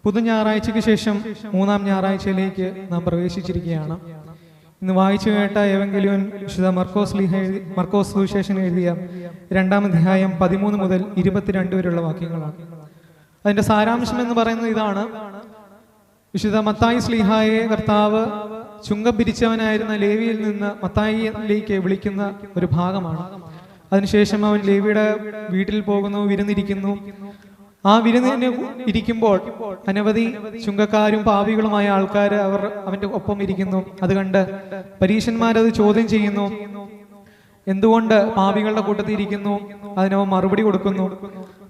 പുതുഞായറാഴ്ചയ്ക്ക് ശേഷം മൂന്നാം ഞായറാഴ്ചയിലേക്ക് നാം പ്രവേശിച്ചിരിക്കുകയാണ്. ഇന്ന് വായിച്ചു കേട്ട ഏവെങ്കിലും വിശുദ്ധ മർക്കോസ് സുവിശേഷൻ എഴുതിയ 2-ാം അധ്യായം 13 മുതൽ 22 വരെയുള്ള വാക്യങ്ങളാണ്. അതിന്റെ സാരാംശം എന്ന് പറയുന്നത് ഇതാണ്: വിശുദ്ധ മത്തായി ശ്ലീഹായെ കർത്താവ് ചുങ്കം പിരിച്ചവനായിരുന്ന ലേവിയിൽ നിന്ന് മത്തായിയിലേക്ക് വിളിക്കുന്ന ഒരു ഭാഗമാണ്. അതിനുശേഷം അവൻ ലേവിയുടെ വീട്ടിൽ പോകുന്നു, വിരുന്നിരിക്കുന്നു. ആ വിരുന്നിന് ഇരിക്കുമ്പോൾ അനവധി ചുങ്കക്കാരും പാപികളുമായ ആൾക്കാർ അവന്റെ ഒപ്പം ഇരിക്കുന്നു. അത് കണ്ട് പരീശന്മാരത് ചോദ്യം ചെയ്യുന്നു, എന്തുകൊണ്ട് പാപികളുടെ കൂട്ടത്തിൽ ഇരിക്കുന്നു? അതിനവൻ മറുപടി കൊടുക്കുന്നു.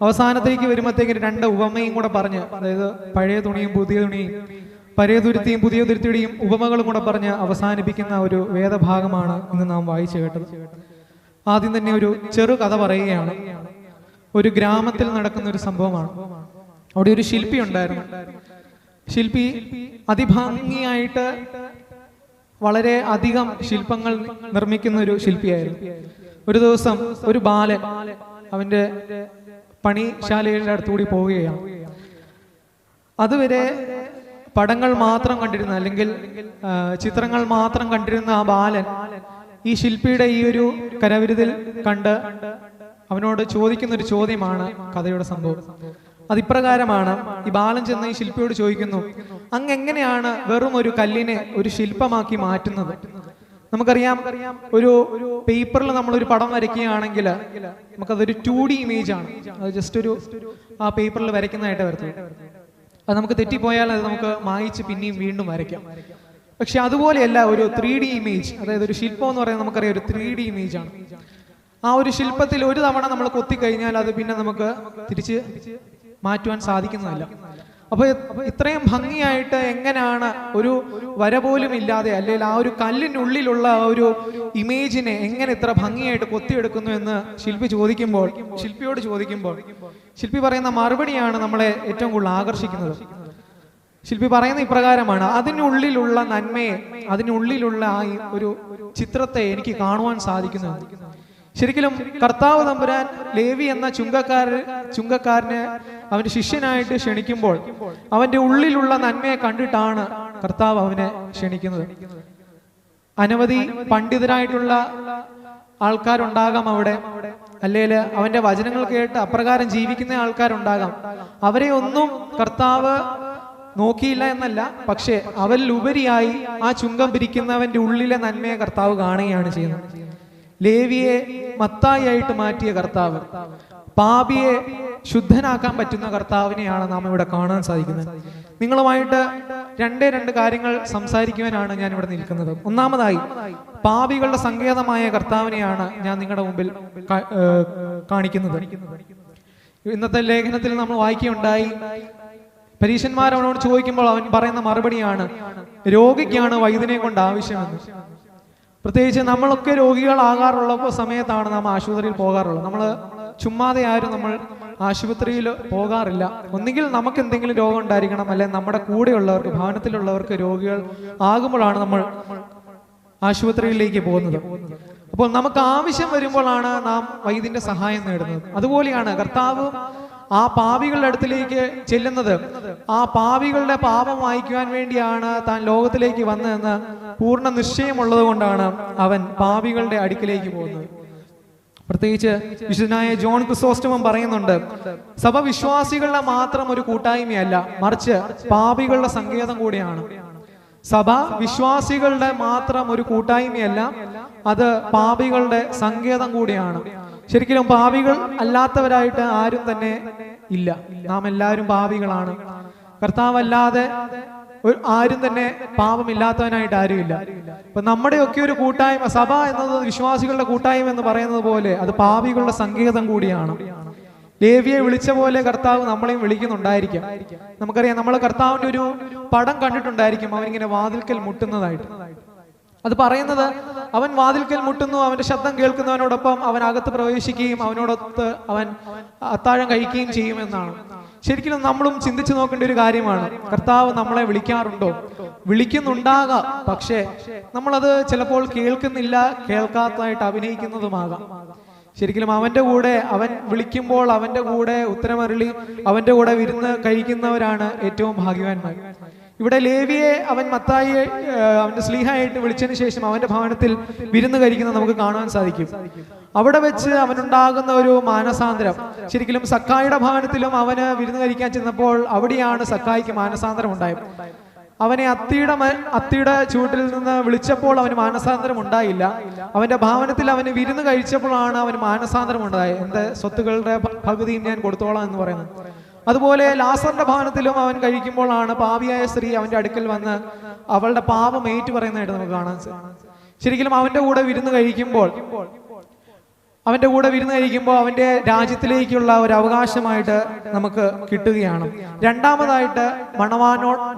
അവസാനത്തേക്ക് വരുമ്പോഴത്തേക്ക് 2 ഉപമയും കൂടെ പറഞ്ഞ്, അതായത് പഴയ തുണിയും പുതിയ തുണിയും, പഴയ തുരുത്തിയും പുതിയ തുരുത്തിയുടെയും ഉപമകളും കൂടെ പറഞ്ഞ് അവസാനിപ്പിക്കുന്ന ഒരു വേദഭാഗമാണ് ഇന്ന് നാം വായിച്ചു കേട്ടത്. ആദ്യം തന്നെ ഒരു ചെറു കഥ പറയുകയാണ്. ഒരു ഗ്രാമത്തിൽ നടക്കുന്ന ഒരു സംഭവമാണ്. അവിടെ ഒരു ശില്പി ഉണ്ടായിരുന്നു. ശില്പി അതിഭംഗിയായിട്ട് വളരെ അധികം ശില്പങ്ങൾ നിർമ്മിക്കുന്ന ഒരു ശില്പിയായിരുന്നു. ഒരു ദിവസം ഒരു ബാലൻ അവന്റെ പണിശാലയുടെ അടുത്തുകൂടി പോവുകയാണ്. അതുവരെ പടങ്ങൾ മാത്രം കണ്ടിരുന്ന, അല്ലെങ്കിൽ ചിത്രങ്ങൾ മാത്രം കണ്ടിരുന്ന ആ ബാലൻ ഈ ശില്പിയുടെ ഈ ഒരു കരവിരുതിൽ കണ്ട് അവനോട് ചോദിക്കുന്ന ഒരു ചോദ്യമാണ് കഥയുടെ സംഭവം. അതിപ്രകാരമാണ്: ഈ ബാലൻ ചെന്ന് ഈ ശില്പിയോട് ചോദിക്കുന്നു, അങ്ങ് എങ്ങനെയാണ് വെറും ഒരു കല്ലിനെ ഒരു ശില്പമാക്കി മാറ്റുന്നത്? നമുക്കറിയാം, ഒരു പേപ്പറിൽ നമ്മളൊരു പടം വരയ്ക്കുകയാണെങ്കിൽ നമുക്കതൊരു 2D ഇമേജ് ആണ്. അത് ജസ്റ്റ് ഒരു ആ പേപ്പറിൽ വരയ്ക്കുന്നതായിട്ട് വരത്തുള്ളൂ. അത് നമുക്ക് തെറ്റിപ്പോയാൽ അത് നമുക്ക് മായിച്ച് പിന്നെയും വീണ്ടും വരയ്ക്കാം. പക്ഷെ അതുപോലെയല്ല ഒരു 3D ഇമേജ്. അതായത് ഒരു ശില്പം എന്ന് പറയുന്നത് നമുക്കറിയാം ഒരു 3D ഇമേജ് ആണ്. ആ ഒരു ശില്പത്തിൽ ഒരു തവണ നമ്മൾ കൊത്തിക്കഴിഞ്ഞാൽ അത് പിന്നെ നമുക്ക് തിരിച്ച് മാറ്റുവാൻ സാധിക്കുന്നതല്ല. അപ്പൊ ഇത്രയും ഭംഗിയായിട്ട് എങ്ങനെയാണ് ഒരു വര പോലും ഇല്ലാതെ, അല്ലെങ്കിൽ ആ ഒരു കല്ലിനുള്ളിലുള്ള ആ ഒരു ഇമേജിനെ എങ്ങനെ ഇത്ര ഭംഗിയായിട്ട് കൊത്തിയെടുക്കുന്നു എന്ന് ശില്പിയോട് ചോദിക്കുമ്പോൾ ശില്പി പറയുന്ന മറുപടിയാണ് നമ്മളെ ഏറ്റവും കൂടുതൽ ആകർഷിക്കുന്നത്. ശില്പി പറയുന്ന ഇപ്രകാരമാണ്: അതിനുള്ളിലുള്ള നന്മയെ, അതിനുള്ളിലുള്ള ആ ഒരു ചിത്രത്തെ എനിക്ക് കാണുവാൻ സാധിക്കുന്നു. ശരിക്കും കർത്താവ് തമ്പുരാൻ ലേവി എന്ന ചുങ്കക്കാരനെ അവന്റെ ശിഷ്യനായിട്ട് ക്ഷണിക്കുമ്പോൾ അവന്റെ ഉള്ളിലുള്ള നന്മയെ കണ്ടിട്ടാണ് കർത്താവ് അവനെ ക്ഷണിക്കുന്നത്. അനവധി പണ്ഡിതരായിട്ടുള്ള ആൾക്കാരുണ്ടാകാം അവിടെ, അല്ലെങ്കിൽ അവന്റെ വചനങ്ങൾ കേട്ട് അപ്രകാരം ജീവിക്കുന്ന ആൾക്കാരുണ്ടാകാം. അവരെ ഒന്നും കർത്താവ് നോക്കിയില്ല എന്നല്ല, പക്ഷെ അവരിൽ ഉപരിയായി ആ ചുങ്കം പിരിക്കുന്നവന്റെ ഉള്ളിലെ നന്മയെ കർത്താവ് കാണുകയാണ് ചെയ്യുന്നത്. ലേവിയെ മത്തായിയായിട്ട് മാറ്റിയ കർത്താവ്, പാപിയെ ശുദ്ധനാക്കാൻ പറ്റുന്ന കർത്താവിനെയാണ് നാം ഇവിടെ കാണാൻ സാധിക്കുന്നത്. നിങ്ങളുമായിട്ട് 2 കാര്യങ്ങൾ സംസാരിക്കുവാനാണ് ഞാൻ ഇവിടെ നിൽക്കുന്നത്. ഒന്നാമതായി, പാപികളുടെ സങ്കേതമായ കർത്താവിനെയാണ് ഞാൻ നിങ്ങളുടെ മുമ്പിൽ കാണിക്കുന്നത്. ഇന്നത്തെ ലേഖനത്തിൽ നമ്മൾ വായിക്കുകയുണ്ടായി, പരീശന്മാർ അവനോട് ചോദിക്കുമ്പോൾ അവൻ പറയുന്ന മറുപടിയാണ്: രോഗിക്കാണ് വൈദ്യനെ കൊണ്ട് ആവശ്യമെന്ന്. പ്രത്യേകിച്ച് നമ്മളൊക്കെ രോഗികളാകാറുള്ള സമയത്താണ് നാം ആശുപത്രിയിൽ പോകാറുള്ളത്. നമ്മൾ ചുമ്മാതെ ആരും നമ്മൾ ആശുപത്രിയിൽ പോകാറില്ല. ഒന്നുകിൽ നമുക്ക് എന്തെങ്കിലും രോഗം ഉണ്ടായിരിക്കണം, അല്ലെങ്കിൽ നമ്മുടെ കൂടെയുള്ളവർക്ക്, ഭവനത്തിലുള്ളവർക്ക് രോഗികൾ ആകുമ്പോഴാണ് നമ്മൾ ആശുപത്രിയിലേക്ക് പോകുന്നത്. അപ്പോൾ നമുക്ക് ആവശ്യം വരുമ്പോഴാണ് നാം വൈദ്യന്റെ സഹായം നേടുന്നത്. അതുപോലെയാണ് കർത്താവ് ആ പാപികളുടെ അടുത്തിലേക്ക് ചെല്ലുന്നത്. ആ പാപികളുടെ പാപം വായിക്കുവാൻ വേണ്ടിയാണ് താൻ ലോകത്തിലേക്ക് വന്നതെന്ന് പൂർണ്ണ നിശ്ചയമുള്ളത് കൊണ്ടാണ് അവൻ പാപികളുടെ അടുക്കിലേക്ക് പോകുന്നത്. പ്രത്യേകിച്ച് വിശുദ്ധനായ ജോൺ ക്രിസോസ്റ്റമൻ പറയുന്നുണ്ട്, സഭ വിശ്വാസികളുടെ മാത്രം ഒരു കൂട്ടായ്മയല്ല, മറിച്ച് പാപികളുടെ സങ്കേതം കൂടിയാണ്. സഭ വിശ്വാസികളുടെ മാത്രം ഒരു കൂട്ടായ്മയല്ല, അത് പാപികളുടെ സങ്കേതം കൂടിയാണ്. ശരിക്കും പാപികൾ അല്ലാത്തവരായിട്ട് ആരും തന്നെ ഇല്ല. നാം എല്ലാവരും പാപികളാണ്. കർത്താവല്ലാതെ ആരും തന്നെ പാപമില്ലാത്തവനായിട്ട് ആരുമില്ല. അപ്പൊ നമ്മുടെയൊക്കെ ഒരു കൂട്ടായ്മ, സഭ എന്നത് വിശ്വാസികളുടെ കൂട്ടായ്മ എന്ന് പറയുന്നത് പോലെ അത് പാപികളുടെ സങ്കേതം കൂടിയാണ്. ലേവിയെ വിളിച്ച പോലെ കർത്താവ് നമ്മളെയും വിളിക്കുന്നുണ്ടായിരിക്കാം. നമുക്കറിയാം, നമ്മൾ കർത്താവിന്റെ ഒരു പടം കണ്ടിട്ടുണ്ടായിരിക്കും, അവനിങ്ങനെ വാതിൽക്കൽ മുട്ടുന്നതായിട്ട്. അത് പറയുന്നത് അവൻ വാതിൽക്കൽ മുട്ടുന്നു, അവന്റെ ശബ്ദം കേൾക്കുന്നവനോടൊപ്പം അവൻ അകത്ത് പ്രവേശിക്കുകയും അവനോടൊത്ത് അവൻ അത്താഴം കഴിക്കുകയും ചെയ്യുമെന്നാണ്. ശരിക്കും നമ്മളും ചിന്തിച്ചു നോക്കേണ്ട ഒരു കാര്യമാണ്, കർത്താവ് നമ്മളെ വിളിക്കാറുണ്ടോ? വിളിക്കുന്നുണ്ടാകാം, പക്ഷേ നമ്മളത് ചിലപ്പോൾ കേൾക്കുന്നില്ല, കേൾക്കാത്തതായിട്ട് അഭിനയിക്കുന്നതുമാകാം. ശരിക്കും അവന്റെ കൂടെ അവൻ വിളിക്കുമ്പോൾ അവന്റെ കൂടെ ഉത്തരമരളി അവന്റെ കൂടെ വിരുന്ന് കഴിക്കുന്നവരാണ് ഏറ്റവും ഭാഗ്യവാന്മാർ. ഇവിടെ ലേവിയെ അവൻ മത്തായിയെ അവന്റെ സ്ലീഹായിട്ട് വിളിച്ചതിന് ശേഷം അവന്റെ ഭവനത്തിൽ വിരുന്ന് കഴിക്കുന്നത് നമുക്ക് കാണാൻ സാധിക്കും. അവിടെ വെച്ച് അവനുണ്ടാകുന്ന ഒരു മാനസാന്തരം, ശരിക്കും സക്കായിയുടെ ഭവനത്തിലും അവന് വിരുന്ന് കഴിക്കാൻ ചെന്നപ്പോൾ അവിടെയാണ് സക്കായിക്ക് മാനസാന്തരം ഉണ്ടായത്. അവനെ അത്തിയുടെ ചൂട്ടിൽ നിന്ന് വിളിച്ചപ്പോൾ അവന് മാനസാന്തരം ഉണ്ടായില്ല. അവന്റെ ഭവനത്തിൽ അവന് വിരുന്ന് കഴിച്ചപ്പോഴാണ് അവന് മാനസാന്തരം ഉണ്ടായത്. എന്റെ സ്വത്തുക്കളുടെ പകുതിയും ഞാൻ കൊടുത്തോളാം എന്ന് പറയുന്നത്. അതുപോലെ ലാസറിന്റെ ഭവനത്തിലും അവൻ കഴിക്കുമ്പോഴാണ് പാപിയായ സ്ത്രീ അവന്റെ അടുക്കൽ വന്ന് അവളുടെ പാപം ഏറ്റു പറയുന്നതായിട്ട് നമുക്ക് കാണാൻ സാധിക്കും. ശരിക്കും അവന്റെ കൂടെ വിരുന്ന് കഴിക്കുമ്പോൾ അവന്റെ രാജ്യത്തിലേക്കുള്ള ഒരു അവകാശമായിട്ട് നമുക്ക് കിട്ടുകയാണ്. രണ്ടാമതായിട്ട്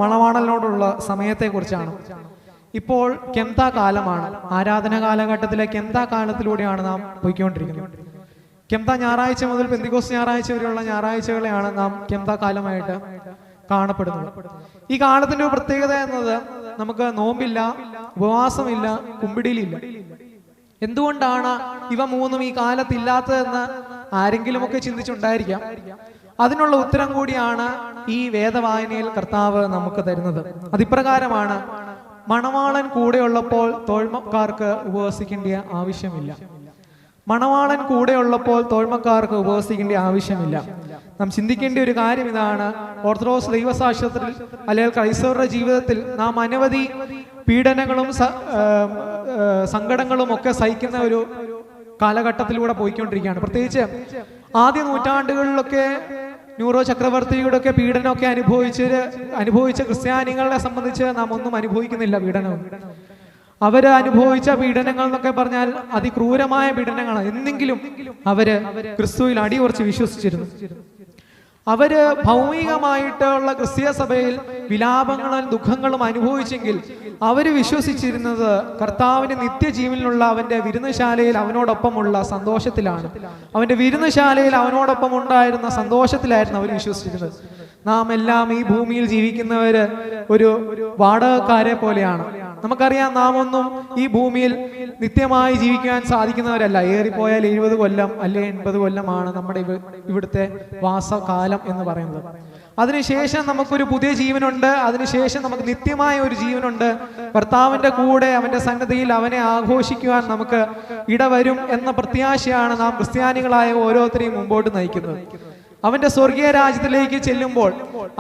മണവാളനോടുള്ള സമയത്തെക്കുറിച്ചാണ്. ഇപ്പോൾ കെംതാ കാലമാണ്, ആരാധന കാലഘട്ടത്തിലെ കെംതാ കാലത്തിലൂടെയാണ് നാം പോയിക്കൊണ്ടിരിക്കുന്നത്. കെംതാ ഞായറാഴ്ച മുതൽ പെന്തിക്കോസ്ത് ഞായറാഴ്ച വരെയുള്ള ഞായറാഴ്ചകളെയാണ് നാം കെംതാ കാലമായിട്ട് കാണപ്പെടുന്നത്. ഈ കാലത്തിന്റെ ഒരു പ്രത്യേകത എന്നത് നമുക്ക് നോമ്പില്ല, ഉപവാസമില്ല, കുമ്പിടിയിലില്ല. എന്തുകൊണ്ടാണ് ഇവ മൂന്നും ഈ കാലത്തില്ലാത്തതെന്ന് ആരെങ്കിലുമൊക്കെ ചിന്തിച്ചുണ്ടായിരിക്കാം. അതിനുള്ള ഉത്തരം കൂടിയാണ് ഈ വേദവായനയിൽ കർത്താവ് നമുക്ക് തരുന്നത്. അതിപ്രകാരമാണ്: മണവാളൻ കൂടെയുള്ളപ്പോൾ തോഴ്മക്കാർക്ക് ഉപവസിക്കേണ്ട ആവശ്യമില്ല. മണവാളൻ കൂടെയുള്ളപ്പോൾ തോഴ്മക്കാർക്ക് ഉപവസിക്കേണ്ട ആവശ്യമില്ല. നാം ചിന്തിക്കേണ്ട ഒരു കാര്യം ഇതാണ്: ഓർത്തഡോക്സ് ദൈവസാക്ഷ്യത്തിൽ അല്ലെങ്കിൽ ക്രൈസ്തവരുടെ ജീവിതത്തിൽ നാം അനവധി പീഡനങ്ങളും സങ്കടങ്ങളും ഒക്കെ സഹിക്കുന്ന ഒരു കാലഘട്ടത്തിലൂടെ പോയിക്കൊണ്ടിരിക്കുകയാണ്. പ്രത്യേകിച്ച് ആദ്യ നൂറ്റാണ്ടുകളിലൊക്കെ ന്യൂറോ ചക്രവർത്തിയുടെ ഒക്കെ പീഡനമൊക്കെ അനുഭവിച്ച ക്രിസ്ത്യാനികളെ സംബന്ധിച്ച് നാം ഒന്നും അനുഭവിക്കുന്നില്ല. പീഡനം അവര് അനുഭവിച്ച പീഡനങ്ങൾ എന്നൊക്കെ പറഞ്ഞാൽ അതിക്രൂരമായ പീഡനങ്ങളാണ്. എന്നെങ്കിലും അവര് ക്രിസ്തുവിൽ അടിയുറച്ച് വിശ്വസിച്ചിരുന്നു. അവര് ഭൗമികമായിട്ടുള്ള ക്രിസ്തീയ സഭയിൽ വിലാപങ്ങളും ദുഃഖങ്ങളും അനുഭവിച്ചെങ്കിൽ അവര് വിശ്വസിച്ചിരുന്നത് കർത്താവിന്റെ നിത്യജീവനിലുള്ള അവന്റെ വിരുന്നുശാലയിൽ അവനോടൊപ്പമുള്ള സന്തോഷത്തിലാണ്. അവന്റെ വിരുന്നുശാലയിൽ അവനോടൊപ്പം ഉണ്ടായിരുന്ന സന്തോഷത്തിലായിരുന്നു അവർ വിശ്വസിച്ചിരുന്നത്. നാം എല്ലാം ഈ ഭൂമിയിൽ ജീവിക്കുന്നവര് ഒരു വാടകക്കാരെ പോലെയാണ്. നമുക്കറിയാം, നാം ഒന്നും ഈ ഭൂമിയിൽ നിത്യമായി ജീവിക്കാൻ സാധിക്കുന്നവരല്ല. ഏറിപ്പോയാൽ 70 കൊല്ലം അല്ലെ 80 കൊല്ലമാണ് നമ്മുടെ ഇവിടുത്തെ വാസകാലം എന്ന് പറയുന്നത്. അതിനുശേഷം നമുക്കൊരു പുതിയ ജീവനുണ്ട്. അതിനുശേഷം നമുക്ക് നിത്യമായ ഒരു ജീവനുണ്ട്. കർത്താവിന്റെ കൂടെ അവന്റെ സന്നിധിയിൽ അവനെ ആഘോഷിക്കുവാൻ നമുക്ക് ഇടവരും എന്ന പ്രത്യാശയാണ് നാം ക്രിസ്ത്യാനികളായ ഓരോരുത്തരെയും മുമ്പോട്ട് നയിക്കുന്നത്. അവന്റെ സ്വർഗീയ രാജ്യത്തിലേക്ക് ചെല്ലുമ്പോൾ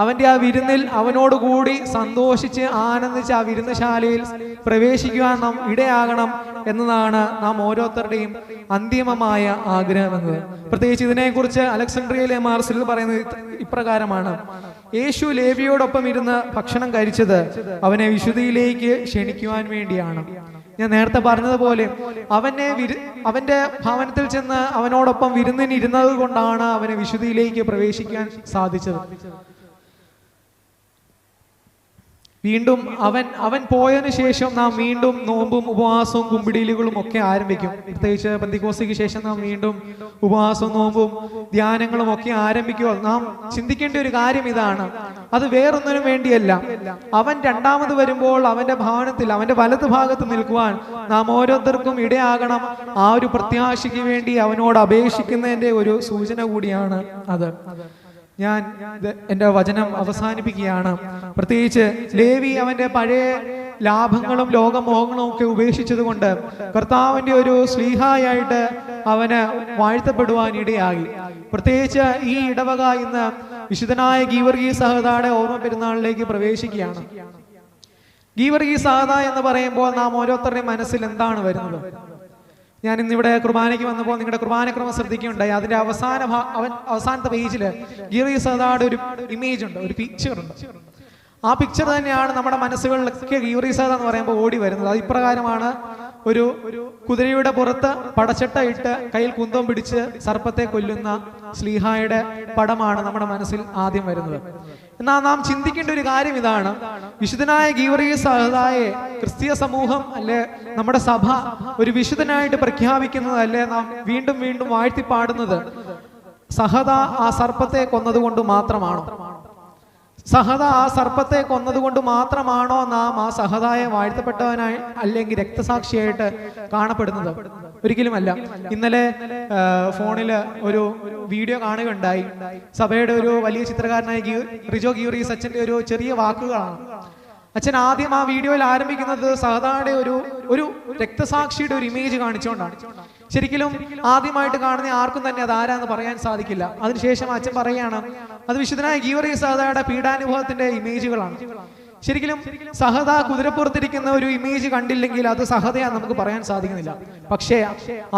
അവന്റെ ആ വിരുന്നിൽ അവനോടുകൂടി സന്തോഷിച്ച് ആനന്ദിച്ച് ആ വിരുന്നുശാലയിൽ പ്രവേശിക്കുവാൻ നാം ഇടയാകണം എന്നതാണ് നാം ഓരോരുത്തരുടെയും അന്തിമമായ ആഗ്രഹം എന്നത്. പ്രത്യേകിച്ച് ഇതിനെക്കുറിച്ച് അലക്സാണ്ട്രിയയിലെ മാർസിൽ പറയുന്നത് ഇപ്രകാരമാണ്: യേശു ലേവിയോടൊപ്പം ഇരുന്ന് ഭക്ഷണം കഴിച്ചത് അവനെ വിശുദ്ധിയിലേക്ക് ക്ഷണിക്കുവാൻ വേണ്ടിയാണ്. ഞാൻ നേരത്തെ പറഞ്ഞതുപോലെ അവന്റെ ഭവനത്തിൽ ചെന്ന് അവനോടൊപ്പം വിരുന്നിനിരുന്നത് കൊണ്ടാണ് അവനെ വിശുദ്ധിയിലേക്ക് പ്രവേശിക്കാൻ സാധിച്ചത്. വീണ്ടും അവൻ പോയതിനു ശേഷം നാം വീണ്ടും നോമ്പും ഉപവാസവും കുമ്പിടിയിലുകളും ഒക്കെ ആരംഭിക്കും. പ്രത്യേകിച്ച് പെന്തിക്കോസ്തിക്ക് ശേഷം നാം വീണ്ടും ഉപവാസവും നോമ്പും ധ്യാനങ്ങളും ഒക്കെ ആരംഭിക്കുക. നാം ചിന്തിക്കേണ്ട ഒരു കാര്യം ഇതാണ്: അത് വേറൊന്നിനും വേണ്ടിയല്ല. അവൻ രണ്ടാമത് വരുമ്പോൾ അവന്റെ ഭവനത്തിൽ അവന്റെ വലതു ഭാഗത്ത് നിൽക്കുവാൻ നാം ഓരോരുത്തർക്കും ഇടയാകണം. ആ ഒരു പ്രത്യാശയ്ക്ക് വേണ്ടി അവനോട് അപേക്ഷിക്കുന്നതിന്റെ ഒരു സൂചന കൂടിയാണ് അത്. ഞാൻ എന്റെ വചനം അവസാനിപ്പിക്കുകയാണ്. പ്രത്യേകിച്ച് ലേവി അവന്റെ പഴയ ലാഭങ്ങളും ലോകമോഹങ്ങളും ഒക്കെ ഉപേക്ഷിച്ചത് കൊണ്ട് കർത്താവിന്റെ ഒരു സ്ലീഹായായിട്ട് അവന് വാഴ്ത്തപ്പെടുവാൻ ഇടയായി. പ്രത്യേകിച്ച് ഈ ഇടവക ഇന്ന് വിശുദ്ധനായ ഗീവർഗീസ് സഹദായുടെ ഓർമ്മ പെരുന്നാളിലേക്ക് പ്രവേശിക്കുകയാണ്. ഗീവർഗീസ് സഹദ എന്ന് പറയുമ്പോൾ നാം ഓരോരുത്തരുടെയും മനസ്സിൽ എന്താണ് വരുന്നത്? ഞാൻ ഇന്നിവിടെ കുർബാനയ്ക്ക് വന്നപ്പോൾ നിങ്ങളുടെ കുർബാനക്രമം ശ്രദ്ധിക്കുകയുണ്ടായി. അതിന്റെ അവസാനത്തെ പേജില് ഗീവർഗീസ് സഹദായുടെ ഒരു ഇമേജ് ഉണ്ട്, ഒരു പിക്ചർ ഉണ്ട്. ആ പിക്ചർ തന്നെയാണ് നമ്മുടെ മനസ്സുകളിലൊക്കെ ഗീവർഗീസ് സഹദ എന്ന് പറയുമ്പോൾ ഓടി വരുന്നത്. അത് ഇപ്രകാരമാണ്: ഒരു കുതിരയുടെ പുറത്ത് പടച്ചട്ട ഇട്ട് കയ്യിൽ കുന്തം പിടിച്ച് സർപ്പത്തെ കൊല്ലുന്ന സ്ലീഹായുടെ പടമാണ് നമ്മുടെ മനസ്സിൽ ആദ്യം വരുന്നത്. എന്നാൽ നാം ചിന്തിക്കേണ്ട ഒരു കാര്യം ഇതാണ്: വിശുദ്ധനായ ഗീവർഗീസ് സഹദായെ ക്രിസ്തീയ സമൂഹം അല്ലെ നമ്മുടെ സഭ ഒരു വിശുദ്ധനായിട്ട് പ്രഖ്യാപിക്കുന്നത് അല്ലെ നാം വീണ്ടും വീണ്ടും വാഴ്ത്തിപ്പാടുന്നത് സഹദ ആ സർപ്പത്തെ കൊന്നതുകൊണ്ട് മാത്രമാണോ? സഹദ ആ സർപ്പത്തെ കൊന്നതുകൊണ്ട് മാത്രമാണോ നാം ആ സഹദായെ വാഴ്ത്തപ്പെട്ടവനായി അല്ലെങ്കിൽ രക്തസാക്ഷിയായിട്ട് കാണപ്പെടുന്നത്? ഒരിക്കലുമല്ല. ഇന്നലെ ഫോണിൽ ഒരു വീഡിയോ കാണുകയുണ്ടായി. സഭയുടെ ഒരു വലിയ ചിത്രകാരനായ റിജോ ഗീറീസ് അച്ഛൻ്റെ ഒരു ചെറിയ വാക്കുകളാണ്. അച്ഛൻ ആദ്യം ആ വീഡിയോയിൽ ആരംഭിക്കുന്നത് സഹദായുടെ ഒരു രക്തസാക്ഷിയുടെ ഒരു ഇമേജ് കാണിച്ചുകൊണ്ടാണ്. ശരിക്കും ആദ്യമായിട്ട് കാണുന്ന ആർക്കും തന്നെ അത് ആരാന്ന് പറയാൻ സാധിക്കില്ല. അതിനുശേഷം അച്ഛൻ പറയുകയാണ് അത് വിശുദ്ധനായ ഗീറീസ് സഹദായുടെ പീഡാനുഭവത്തിന്റെ ഇമേജുകളാണ്. ശരിക്കും സഹദ കുതിരപ്പുറത്തിരിക്കുന്ന ഒരു ഇമേജ് കണ്ടില്ലെങ്കിൽ അത് സഹദയാന്ന് നമുക്ക് പറയാൻ സാധിക്കുന്നില്ല. പക്ഷേ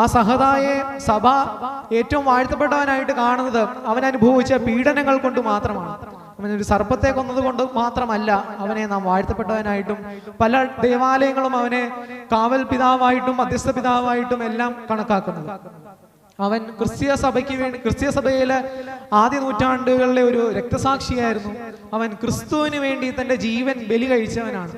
ആ സഹദായെ സഭ ഏറ്റവും വാഴ്ത്തപ്പെട്ടവനായിട്ട് കാണുന്നത് അവൻ അനുഭവിച്ച പീഡനങ്ങൾ കൊണ്ട് മാത്രമാണ്. അവനൊരു സർപ്പത്തെ കൊന്നത് കൊണ്ട് മാത്രമല്ല അവനെ നാം വാഴ്ത്തപ്പെട്ടവനായിട്ടും പല ദേവാലയങ്ങളും അവനെ കാവൽ പിതാവായിട്ടും മധ്യസ്ഥ പിതാവായിട്ടും എല്ലാം കണക്കാക്കുന്നത്. അവൻ ക്രിസ്തീയ സഭയിലെ ആദ്യ നൂറ്റാണ്ടുകളിലെ ഒരു രക്തസാക്ഷിയായിരുന്നു. അവൻ ക്രിസ്തുവിന് വേണ്ടി തന്റെ ജീവൻ ബലി കഴിച്ചവനാണ്.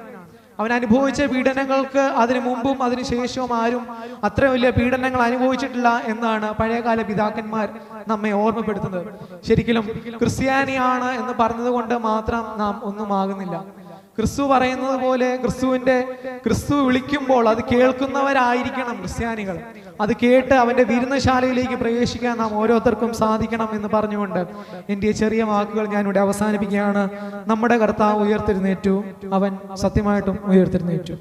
അവൻ അനുഭവിച്ച പീഡനങ്ങൾക്ക് അതിനു മുമ്പും അതിനു ശേഷവും ആരും അത്ര വലിയ പീഡനങ്ങൾ അനുഭവിച്ചിട്ടില്ല എന്നാണ് പഴയകാല പിതാക്കന്മാർ നമ്മെ ഓർമ്മപ്പെടുത്തുന്നത്. ശരിക്കും ക്രിസ്ത്യാനിയാണ് എന്ന് പറഞ്ഞതുകൊണ്ട് മാത്രം നാം ഒന്നും ആകുന്നില്ല. ക്രിസ്തു പറയുന്നത് പോലെ ക്രിസ്തു വിളിക്കുമ്പോൾ അത് കേൾക്കുന്നവരായിരിക്കണം ക്രിസ്ത്യാനികൾ. അത് കേട്ട് അവന്റെ വിരുന്നശാലയിലേക്ക് പ്രവേശിക്കാൻ നാം ഓരോരുത്തർക്കും സാധിക്കണം എന്ന് പറഞ്ഞുകൊണ്ട് എൻ്റെ ചെറിയ വാക്കുകൾ ഞാൻ ഇവിടെ അവസാനിപ്പിക്കുകയാണ്. നമ്മുടെ കർത്താവ് ഉയർത്തെഴുന്നേറ്റു. അവൻ സത്യമായിട്ടും ഉയർത്തെഴുന്നേറ്റു.